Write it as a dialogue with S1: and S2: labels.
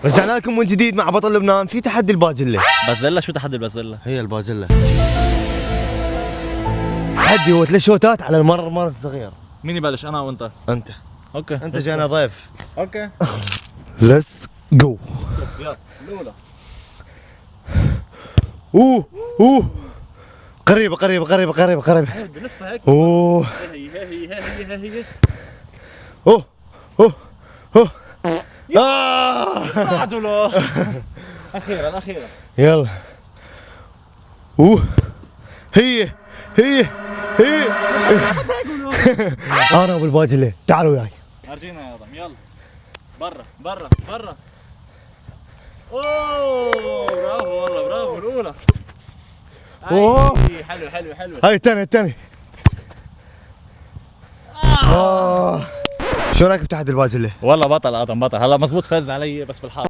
S1: رجعنا لكم من جديد مع بطل لبنان في تحدي الباجلة.
S2: بازيلا، شو تحدي البازيلا؟
S1: هي الباجلة. تحدي هو 3 شوتات على المرمى الصغير.
S2: مين يبلش، انا او انت؟
S1: انت.
S2: اوكي
S1: انت جانا ضيف.
S2: اوكي
S1: ليتس جو.
S2: يلا الاولى.
S1: اوه قريبة قريبة قريبة قريبة قريبة.
S2: بنفها هيك.
S1: اوه
S2: هي
S1: اوه اوه اوه.
S2: تعادلوا. اخيرا
S1: يلا. اوه هي انا ابو الباجلة، تعالوا وياي.
S2: ارجينا يا ضم، يلا برا. اوه برافو والله، برافو الاولى.
S1: أوه.
S2: حلو.
S1: هاي الثاني. شو رايك بتحدي الباجلة؟
S2: والله بطل ادم، بطل. هلا مزبوط فاز علي بس بالحظ.